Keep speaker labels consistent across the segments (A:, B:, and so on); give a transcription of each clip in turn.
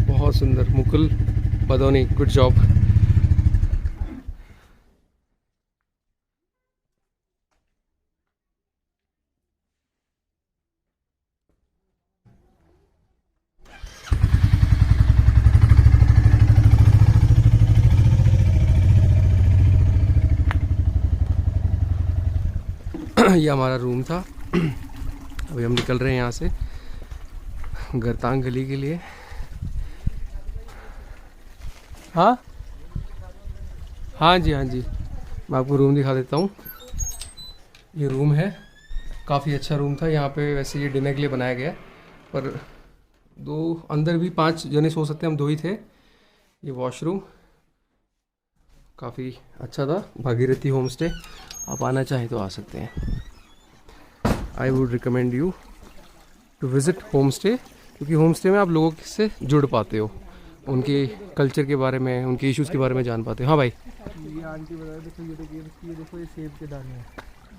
A: बहुत सुंदर। Mukul Badauni, good job. ये हमारा रूम था। अभी हम निकल रहे हैं यहाँ से गरतांग गली के लिए। हाँ हाँ जी, हाँ जी, मैं आपको रूम दिखा देता हूँ। ये रूम है, काफ़ी अच्छा रूम था। यहाँ पे वैसे ये डिनर के लिए बनाया गया है, पर दो अंदर भी 5 जने सो सकते हैं, हम 2 ही थे। ये वॉशरूम काफ़ी अच्छा था। भागीरथी होम स्टे, आप आना चाहें तो आ सकते हैं। I would recommend you to visit home stay, क्योंकि होम स्टे में आप लोगों से जुड़ पाते हो, उनके कल्चर के बारे में, उनके इश्यूज़ के बारे में जान पाते हो। हाँ भाई,
B: ये आंटी बता रहे, देखो ये देखो, ये सेब के दाने हैं।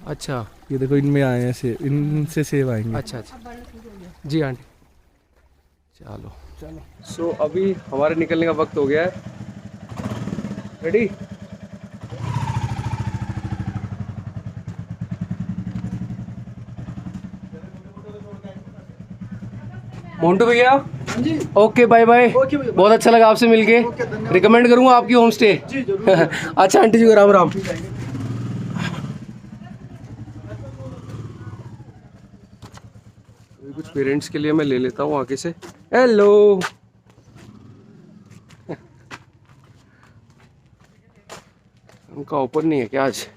A: अच्छा,
B: ये देखो इनमें आए हैं सेब, इनसे सेब आएंगे।
A: अच्छा अच्छा जी आंटी, चलो
B: चलो।
A: सो अभी हमारे निकलने का वक्त हो गया है। रेडी? मोन्टू भैया, ओके बाय बाय। बहुत अच्छा लगा आपसे मिलके। रिकमेंड करूंगा आपकी होम स्टे। अच्छा आंटी जी को राम राम। कुछ पेरेंट्स के लिए मैं ले लेता हूँ आगे से। हेलो, उनका ओपन नहीं है क्या आज?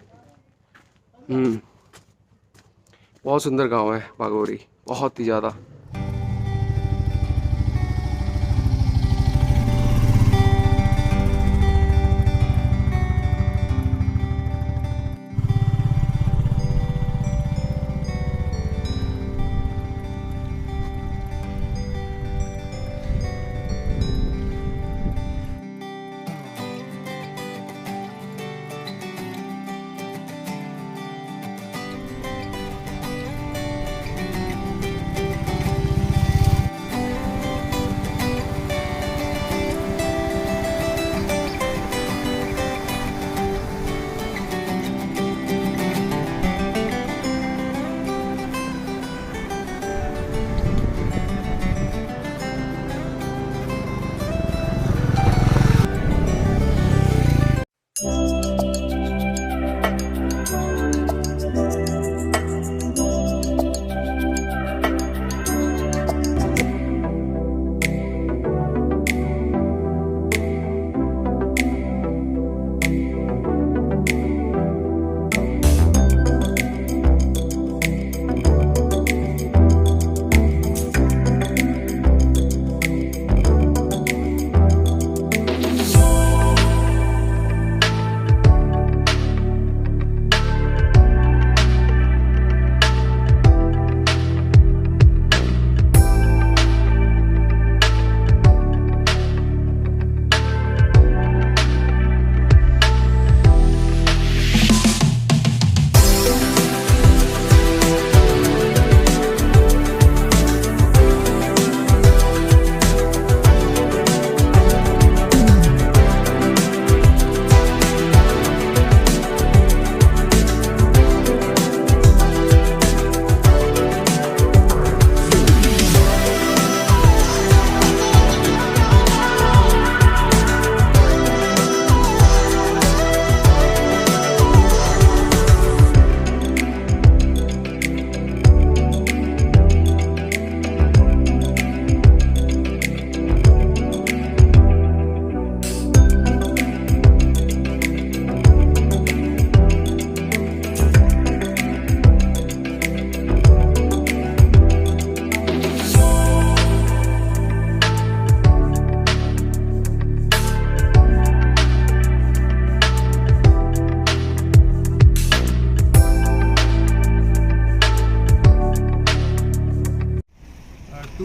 A: बहुत सुंदर गांव है बागोरी, बहुत ही ज़्यादा।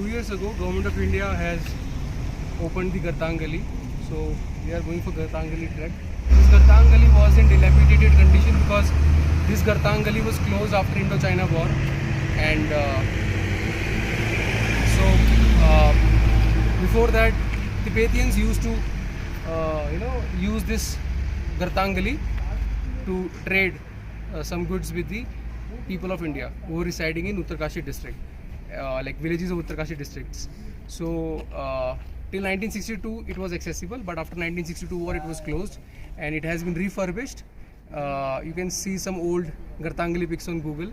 A: Years ago, Government of India has opened the Gartang Gali. So we are going for Gartangali trek. This Gartangali was in dilapidated condition because this Gartangali was closed after Indo-China war, and before that Tibetans used to use this Gartangali to trade some goods with the people of India who were residing in Uttarkashi district, like villages of Uttarkashi districts. So till 1962 it was accessible, but after 1962 war it was closed and it has been refurbished. You can see some old Gartangali pics on Google.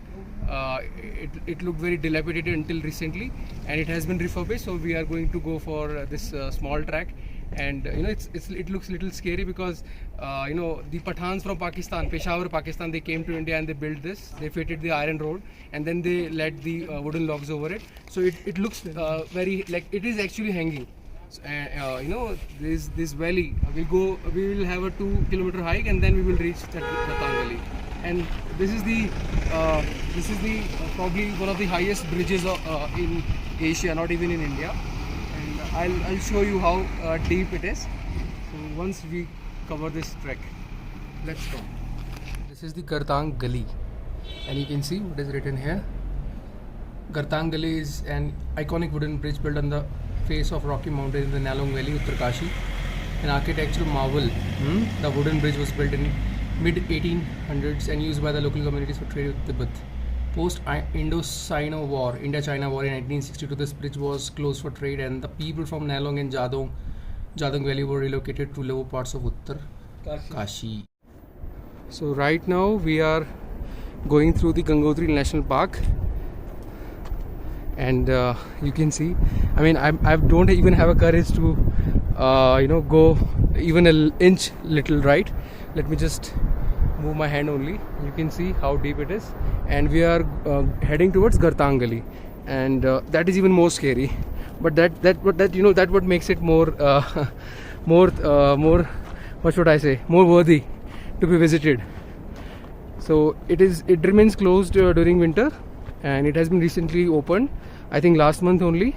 A: It looked very dilapidated until recently, and it has been refurbished. So we are going to go for this small track, and it looks a little scary because the Pathans from Pakistan, Peshawar, Pakistan, they came to India and they built this. They fitted the iron road and then they laid the wooden logs over it. So it looks very like it is actually hanging. This valley. We will have a 2-kilometer hike and then we will reach Ratangally. And this is the probably one of the highest bridges in Asia, not even in India. And I'll show you how deep it is. So once we cover this trek, let's go. This is the Gartang Gali, and you can see what is written here. Gartang Gali is an iconic wooden bridge built on the face of Rocky Mountain in the Nalong Valley, Uttarkashi. An architectural marvel. The wooden bridge was built in mid-1800s and used by the local communities for trade with Tibet. Post Indo-China War in 1962, this bridge was closed for trade, and the people from Nalong and Jadong Valley were relocated to lower parts of Uttarkashi. So right now we are going through the Gangotri National Park, and you can see, I mean, I don't even have a courage to go even an inch little right. Let me just move my hand only. You can see how deep it is, and we are heading towards Gartangali, and that is even more scary. But that what makes it more what should I say, more worthy to be visited. So it remains closed during winter, and it has been recently opened, I think last month only.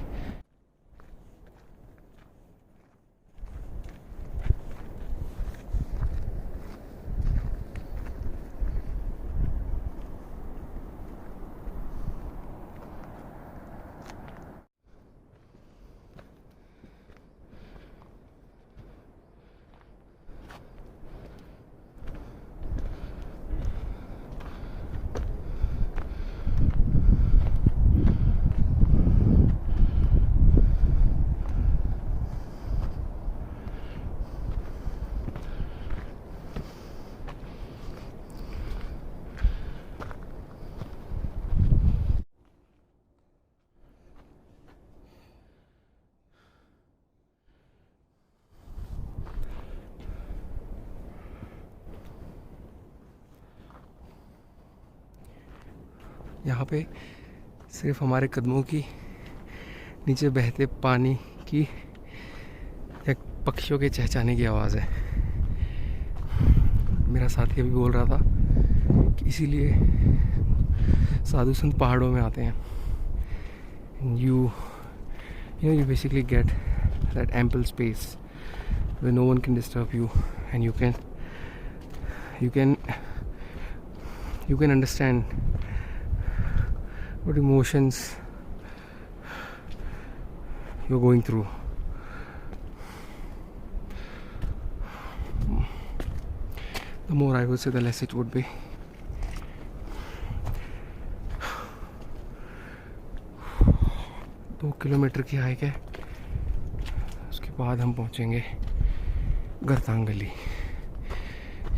A: यहाँ पे सिर्फ हमारे कदमों की नीचे बहते पानी की या पक्षियों के चहचहाने की आवाज़ है। मेरा साथी अभी बोल रहा था कि इसीलिए साधु संत पहाड़ों में आते हैं। You basically get that ample space where no one can disturb you, and you can understand what emotions you're going through. The more I would say, the less it would be. दो kilometre की hike है, उसके बाद हम पहुंचेंगे गर्तांगली।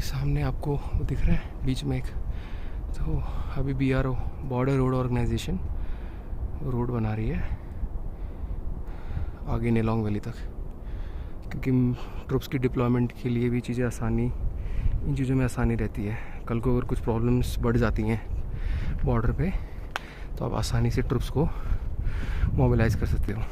A: सामने आपको वो दिख रहा है बीच में एक, तो अभी BRO border road organisation road बना रही है आगे नेलोंग वैली तक, क्योंकि ट्रुप्स की डिप्लॉयमेंट के लिए भी चीज़ें इन चीज़ों में आसानी रहती है। कल को अगर कुछ प्रॉब्लम्स बढ़ जाती हैं बॉर्डर पे, तो आप आसानी से ट्रुप्स को मोबिलाइज कर सकते हो।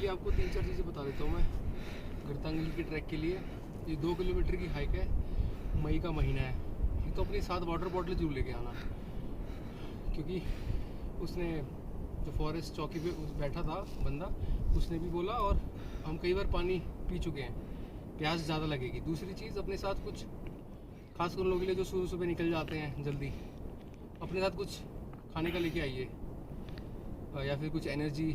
A: लिए आपको 3-4 चीज़ें बता देता हूँ मैं। गर्तांगली के ट्रैक के लिए ये 2 किलोमीटर की हाइक है। मई का महीना है। एक तो अपने साथ वाटर बॉटल जरूर लेके आना, क्योंकि उसने जो फॉरेस्ट चौकी पे बैठा था बंदा, उसने भी बोला, और हम कई बार पानी पी चुके हैं, प्यास ज़्यादा लगेगी। दूसरी चीज़, अपने साथ कुछ खास कर लोगों के लिए जो सुबह सुबह निकल जाते हैं जल्दी, अपने साथ कुछ खाने का लेके आइए, या फिर कुछ एनर्जी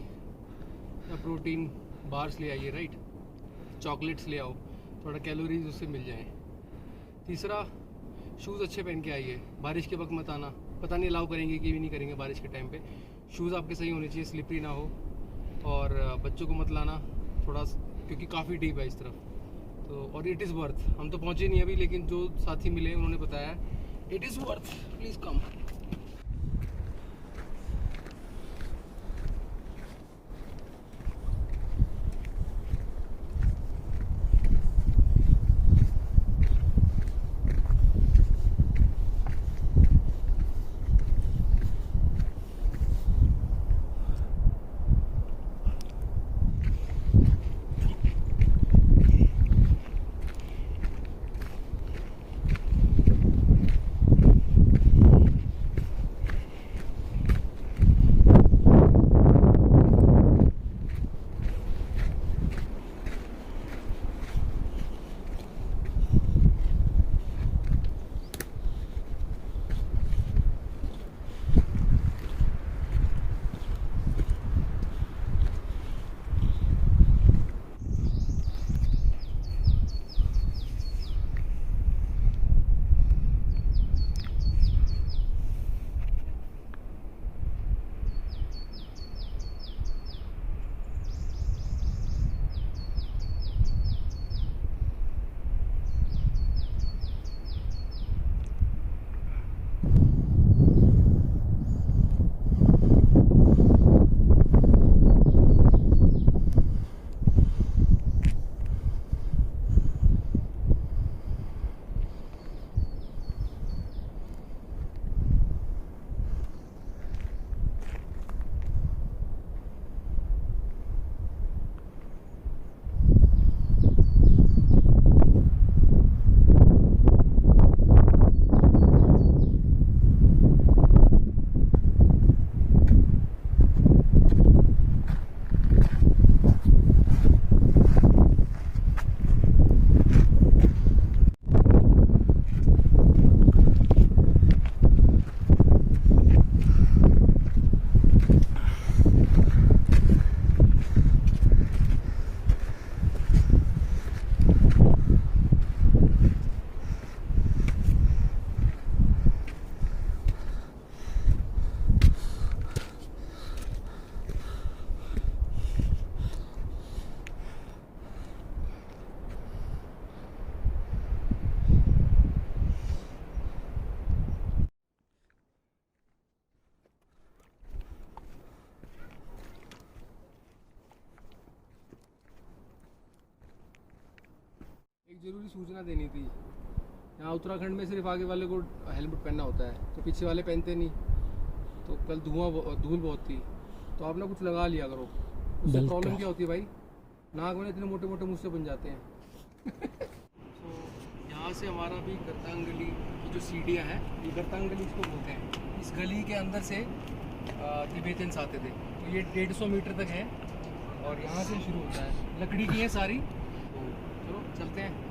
A: या प्रोटीन बार्स ले आइए, राइट। चॉकलेट्स ले आओ, थोड़ा कैलोरीज उससे मिल जाए। तीसरा, शूज़ अच्छे पहन के आइए। बारिश के वक्त मत आना, पता नहीं अलाउ करेंगे कि भी नहीं करेंगे बारिश के टाइम पे। शूज़ आपके सही होने चाहिए, स्लिपरी ना हो। और बच्चों को मत लाना थोड़ा, क्योंकि काफ़ी डीप है इस तरफ तो। और इट इज़ वर्थ, हम तो पहुँचे नहीं अभी, लेकिन जो साथी मिले उन्होंने बताया इट इज़ वर्थ, प्लीज़ कम। एक ज़रूरी सूचना देनी थी। यहाँ उत्तराखंड में सिर्फ आगे वाले को हेलमेट पहनना होता है, तो पीछे वाले पहनते नहीं। तो कल धूल बहुत थी, तो आप ना कुछ लगा लिया करो। उससे प्रॉब्लम क्या होती है भाई, नाक में इतने मोटे मोटे मुझसे बन जाते हैं। तो यहाँ से हमारा भी गर्तांगली की जो सीढ़ियाँ हैं, ये गर्तांगली इसको बोलते हैं। इस गली के अंदर से तिब्बतियंस आते थे, तो ये 150 मीटर तक है और यहाँ से शुरू होता है। लकड़ी की है सारी, तो चलो चलते हैं।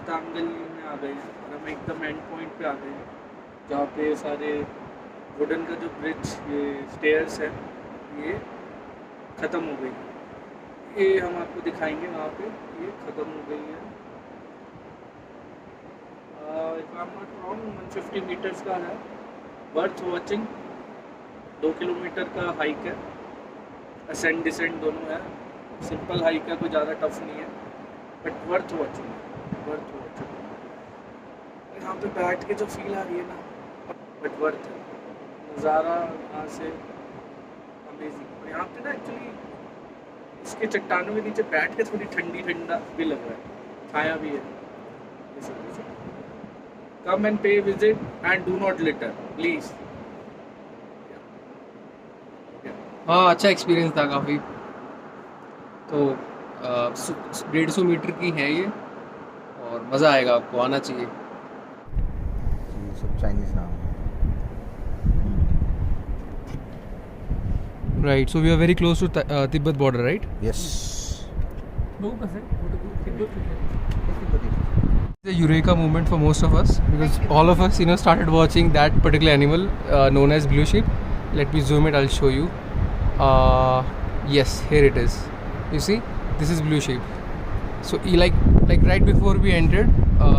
B: तांगल में आ गए हैं और हम एकदम एंड पॉइंट पे आ गए हैं जहाँ पे सारे वुडन का जो ब्रिज ये स्टेयर्स है ये ख़त्म हो गई है। ये हम आपको दिखाएंगे वहाँ पे ये ख़त्म हो गई है। If I am not wrong 150 metres का है। Worth watching. 2 किलोमीटर का हाइक है, असेंड डिसेंड दोनों है। सिंपल हाइक है, कोई ज़्यादा टफ नहीं है, but worth watching, worth watching. यहाँ पे बैठ के जो फील आ रही है ना, बट वर्थ है। नज़ारा यहाँ से अमेजिंग। और यहाँ पे ना एक्चुअली इसके चट्टानों के नीचे बैठ के थोड़ी ठंडी ठंडा भी लग रहा है, छाया भी है। कम एंड पे visit and do not litre please.
A: हाँ, अच्छा एक्सपीरियंस था काफ़ी। तो 150 मीटर की है ये और मज़ा आएगा, आपको आना चाहिए।
C: ये सब चाइनीज नाम है।
A: Right, so we are very close to Tibet border, right?
C: Yes.
A: The eureka moment for most of us because all of us, started watching that particular animal known as blue sheep. Let me zoom it. I'll show you. Yes, here it is. You see, this is blue sheep. So, like right before we entered,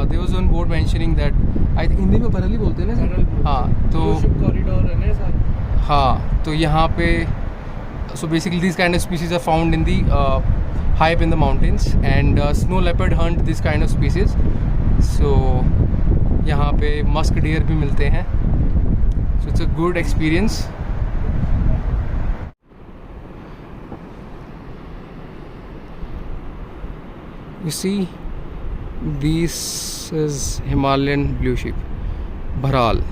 A: there was one board mentioning that I think Hindi में बरल ही बोलते हैं ना। हाँ, तो
B: corridor है ना sir.
A: हाँ, तो यहाँ पे so basically these kind of species are found in the high up in the mountains and snow leopard hunt this kind of species. So यहाँ पे musk deer भी मिलते हैं, so it's a good experience. You see, this is Himalayan blue sheep, Bharal.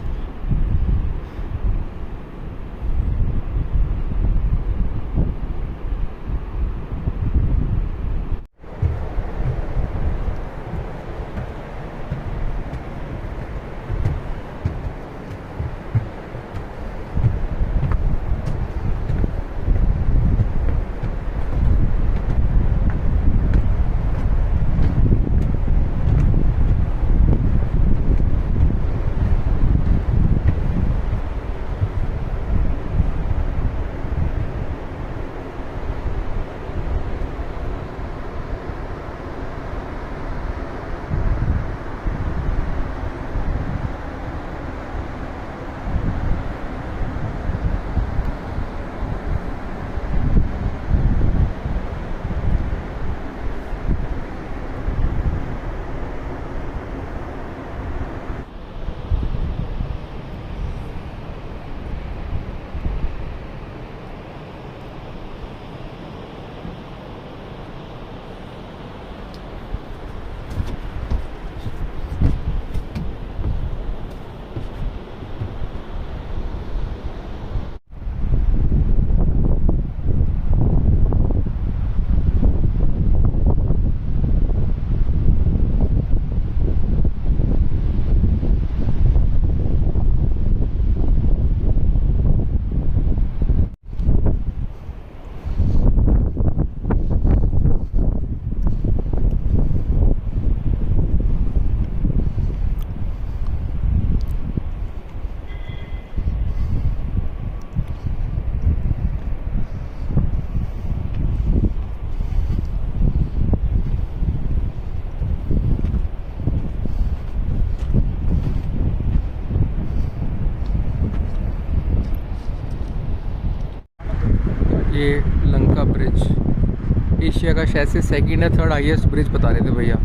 A: ये Lanka bridge Asia का शायद से second या थर्ड हाईएस्ट ब्रिज बता रहे थे भैया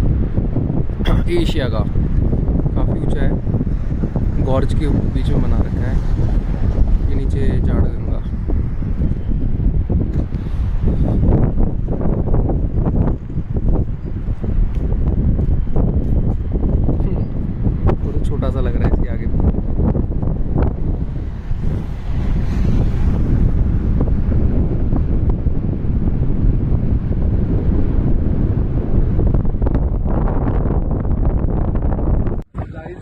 A: एशिया का। काफ़ी ऊंचा है, गॉर्ज के बीच में बना रखा है। ये नीचे झाड़ गंगा। बहुत छोटा सा लग रहा है इसके आगे।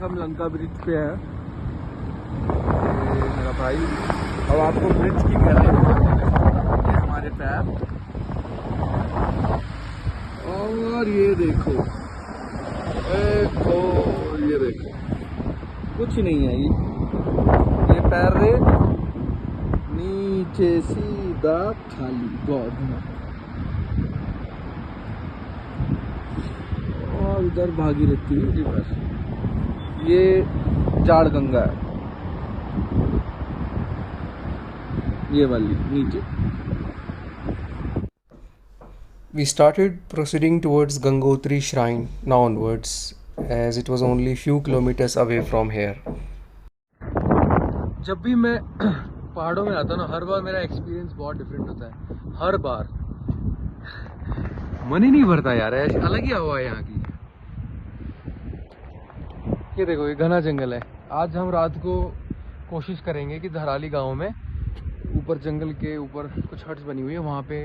B: हम लंका ब्रिज पे हैं, मेरा भाई। अब आपको ब्रिज की गहराई ये हमारे पैर, और ये देखो
A: देखो ये देखो, कुछ नहीं है ये पैर रे नीचे सीधा खाली गॉड। और इधर भागीरथी रिवर, ये जाड़ गंगा है, ये वाली नीचे। We started proceeding towards Gangotri shrine now onwards, as it was only few kilometers away from here. जब भी मैं पहाड़ों में आता हूँ ना, हर बार मेरा एक्सपीरियंस बहुत डिफरेंट होता है, हर बार मन ही नहीं भरता यार, ऐसी अलग ही हवा है यहाँ की। ये देखो ये घना जंगल है। आज हम रात को कोशिश करेंगे कि धराली गांव में ऊपर जंगल के ऊपर कुछ हट्स बनी हुई है, वहाँ पे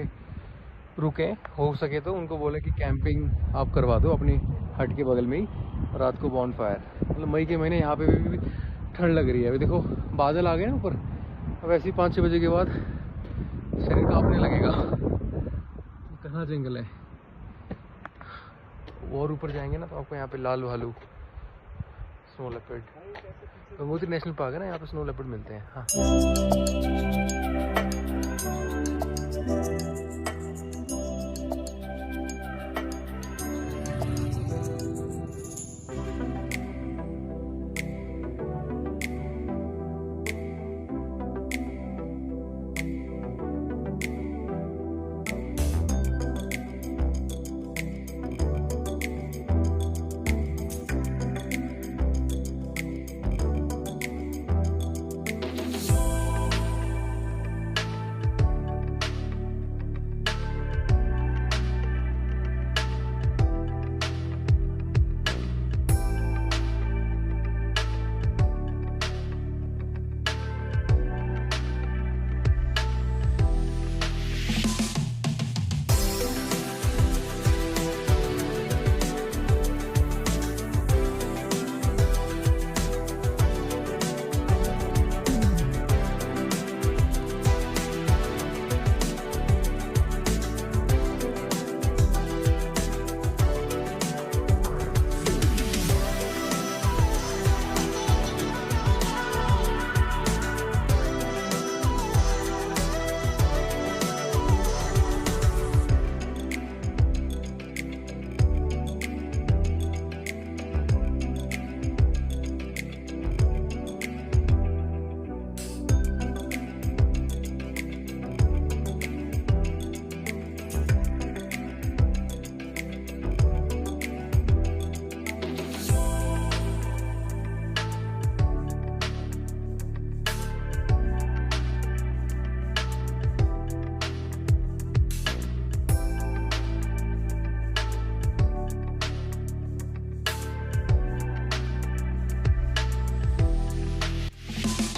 A: रुकें, हो सके तो उनको बोले कि कैंपिंग आप करवा दो अपनी हट के बगल में ही, रात को बॉन फायर। मतलब मई के महीने यहाँ पे भी ठंड लग रही है। अभी देखो बादल आ गए ना ऊपर, अब ऐसे ही 5-6 बजे के बाद शरीर कांपने लगेगा। घना जंगल है, और ऊपर जाएंगे ना तो आपको यहाँ पे लाल भालू, snow leopard, Gangotri national park है ना, यहाँ पे स्नो लेपर्ड मिलते हैं। हाँ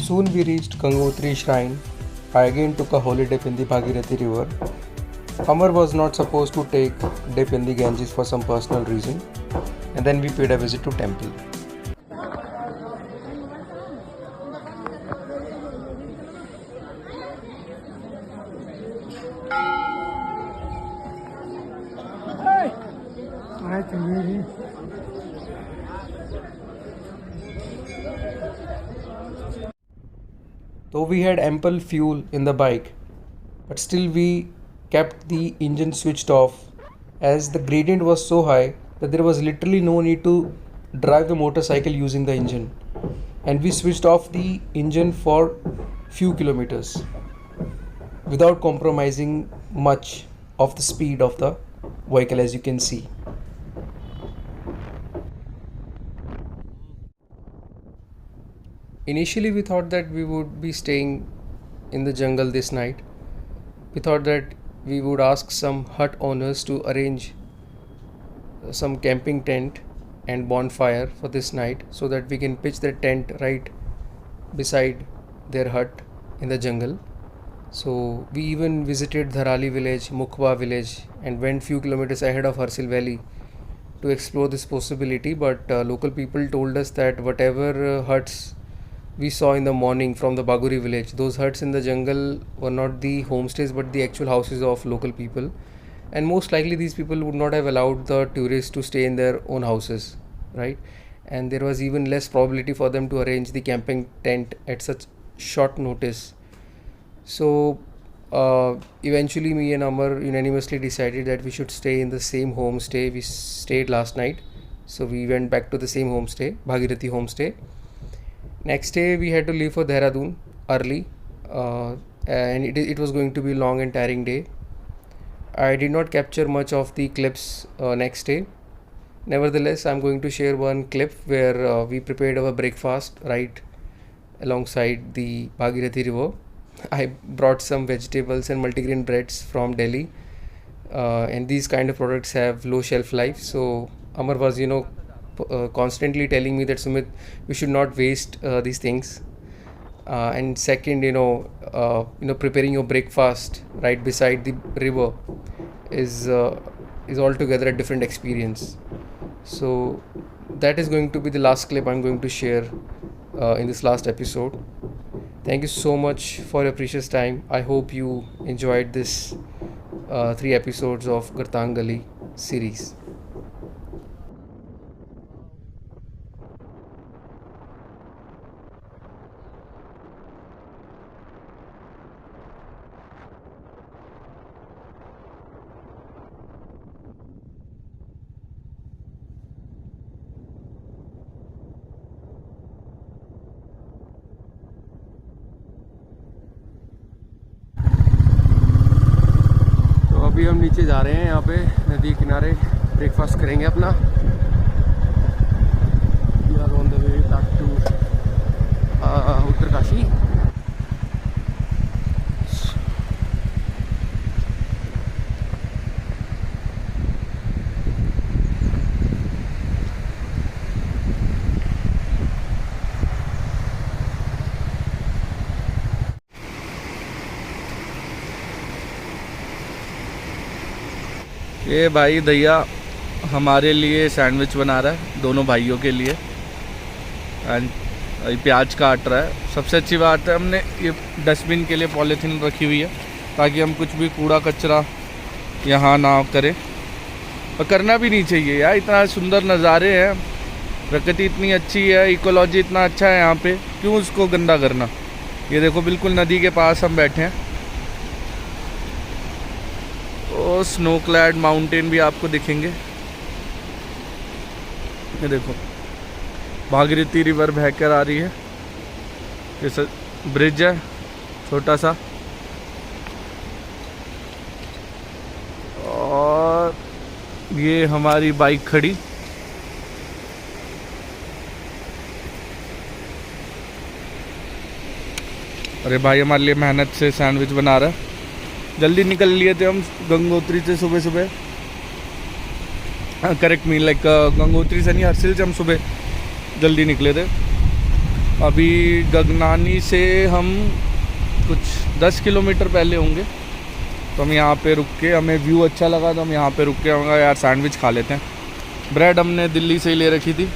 A: Soon we reached Gangotri shrine. I again took a holy dip in the Bhagirathi river. Amar was not supposed to take dip in the Ganges for some personal reason, and then we paid a visit to temple. Though we had ample fuel in the bike, but still we kept the engine switched off as the gradient was so high that there was literally no need to drive the motorcycle using the engine, and we switched off the engine for few kilometers without compromising much of the speed of the vehicle, as you can see. Initially we thought that we would be staying in the jungle this night. We thought that we would ask some hut owners to arrange some camping tent and bonfire for this night, so that we can pitch the tent right beside their hut in the jungle. So we even visited Dharali village, Mukhwa village, and went few kilometers ahead of Harsil Valley to explore this possibility, but local people told us that whatever huts we saw in the morning from the Baguri village, those huts in the jungle were not the homestays but the actual houses of local people, and most likely these people would not have allowed the tourists to stay in their own houses. right? And there was even less probability for them to arrange the camping tent at such short notice. So eventually me and Amar unanimously decided that we should stay in the same homestay we stayed last night. So we went back to the same homestay, Bhagirathi homestay. Next day we had to leave for Dehradun early, and it was going to be a long and tiring day. I did not capture much of the clips next day. Nevertheless, I'm going to share one clip where we prepared our breakfast right alongside the Bhagirathi river. I brought some vegetables and multigrain breads from Delhi, and these kind of products have low shelf life. So Amar was, constantly telling me that Sumit, we should not waste these things. And second, preparing your breakfast right beside the river is altogether a different experience. So that is going to be the last clip I'm going to share in this last episode. Thank you so much for your precious time. I hope you enjoyed this 3 episodes of Gartang Gali series. अभी हम नीचे जा रहे हैं, यहाँ पे नदी किनारे ब्रेकफास्ट करेंगे अपना. We are on the way back to Uttarkashi.
B: ये भाई दैया हमारे लिए सैंडविच बना रहा है, दोनों भाइयों के लिए. एंड प्याज काट रहा है. सबसे अच्छी बात है हमने ये डस्टबिन के लिए पॉलीथीन रखी हुई है ताकि हम कुछ भी कूड़ा कचरा यहाँ ना करें, और करना भी नहीं चाहिए यार. इतना सुंदर नज़ारे हैं, प्रकृति इतनी अच्छी है, इकोलॉजी इतना अच्छा है यहाँ पे, क्यों उसको गंदा करना. ये देखो बिल्कुल नदी के पास हम बैठे हैं. और स्नो क्लैड माउंटेन भी आपको दिखेंगे. ये देखो भागीरथी रिवर बहकर आ रही है. ये ब्रिज है छोटा सा, और ये हमारी बाइक खड़ी. अरे भाई हमारे लिए मेहनत से सैंडविच बना रहा है. जल्दी निकल लिए थे हम गंगोत्री से सुबह सुबह. करेक्ट मीन लाइक गंगोत्री से नहीं, हर्सिल से हम सुबह जल्दी निकले थे. अभी गगनानी से हम कुछ 10 किलोमीटर पहले होंगे. तो हम यहाँ पे रुक के, हमें व्यू अच्छा लगा तो हम यहाँ पे रुक के होंगे यार सैंडविच खा लेते हैं. ब्रेड हमने दिल्ली से ही ले रखी थी.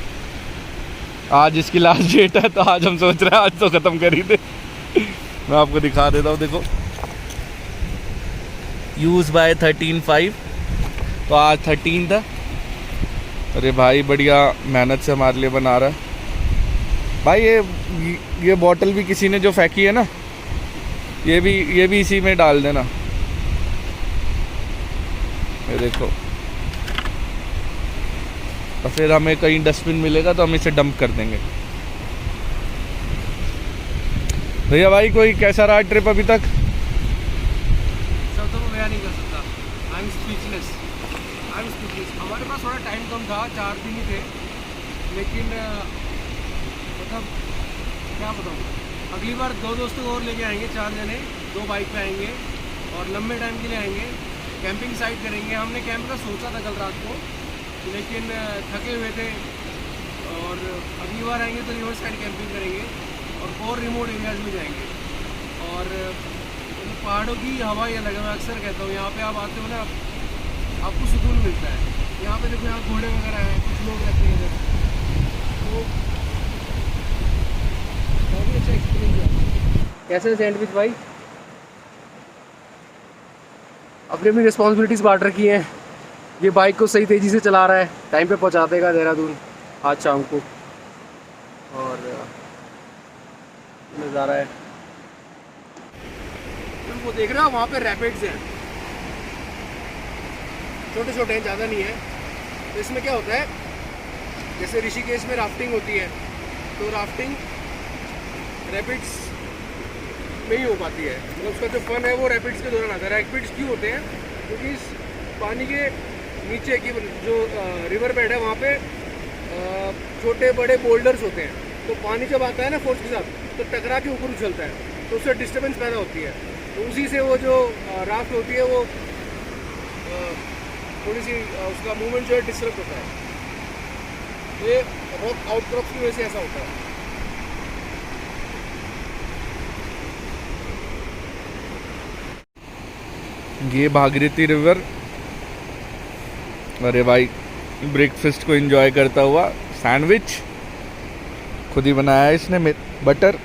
B: आज इसकी लास्ट डेट है तो आज हम सोच रहे हैं आज तो ख़त्म कर ही दे. मैं आपको दिखा देता हूँ. देखो यूज़ बाय 13/5, तो आज 13 था. अरे भाई बढ़िया मेहनत से हमारे लिए बना रहा है भाई. ये बॉटल भी किसी ने जो फेंकी है ना, ये भी इसी में डाल देना. ये देखो, और फिर हमें कहीं डस्टबिन मिलेगा तो हम इसे डंप कर देंगे. भैया भाई कोई कैसा रहा ट्रिप अभी तक?
A: सब तो मैं बयान नहीं कर सकता. I am speechless. हमारे पास थोड़ा टाइम कम था, 4 दिन ही थे, लेकिन मतलब क्या बताऊँ. अगली बार 2 दोस्तों को और लेके आएंगे, 4 जने 2 बाइक पे आएंगे और लंबे टाइम के लिए आएंगे. कैंपिंग साइट करेंगे. हमने कैंप का सोचा था कल रात को, लेकिन थके हुए थे. और अगली बार आएंगे तो रिवर साइड कैंपिंग करेंगे और रिमोट एरियाज में जाएंगे. और पहाड़ों की हवा ही अलग है. मैं अक्सर कहता हूँ यहाँ पे आप आते हो ना, आपको सुकून मिलता है. यहाँ पे देखो, यहाँ घोड़े वगैरह हैं, कुछ लोग रहते हैं इधर. तो काफ़ी अच्छा एक्सपीरियंस है. कैसे सैंडविच भाई? अपनी अपनी रिस्पॉन्सिबिलिटीज़ बांट रखी हैं. ये बाइक को सही तेज़ी से चला रहा है, टाइम पे पहुँचा देगा देहरादून. आज शाम को। और नज़ारा है, तुम वो देख रहे हो वहाँ पे रैपिड्स हैं, छोटे छोटे हैं, ज़्यादा नहीं है। तो इसमें क्या होता है, जैसे ऋषिकेश में राफ्टिंग होती है, तो राफ्टिंग रैपिड्स में ही हो पाती है। मतलब उसका जो फन है वो रैपिड्स के दौरान आता है। रैपिड्स क्यों होते हैं? क्योंकि इस पानी के नीचे की जो रिवर बेड है वहाँ पे छोटे बड़े बोल्डर्स होते हैं, तो पानी जब आता है ना फोर्स के साथ, तो टकरा के ऊपर उछलता है, तो उससे डिस्टर्बेंस पैदा होती है। तो उसी से वो जो राफ्ट होती है वो थोड़ी सी उसका मूवमेंट जो है डिस्टर्ब होता है। ये रॉक आउटक्रॉप्स की वजह से ऐसा होता है।
B: ये भागीरथी रिवर। अरे भाई, ब्रेकफास्ट को एंजॉय करता हुआ, सैंडविच खुद ही बनाया है इसने, बटर।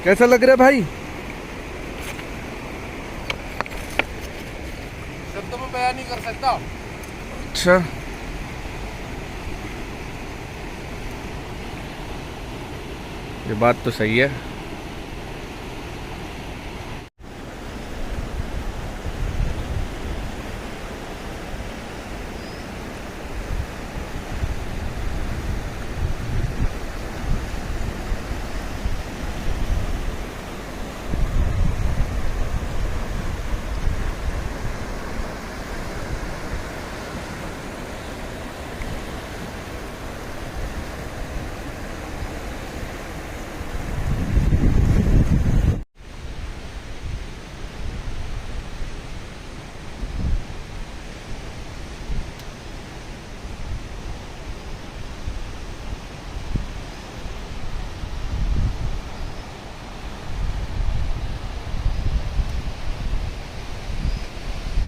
B: कैसा लग रहा है भाई?
A: शब्दों में बयान नहीं कर सकता।
B: अच्छा, ये बात तो सही है।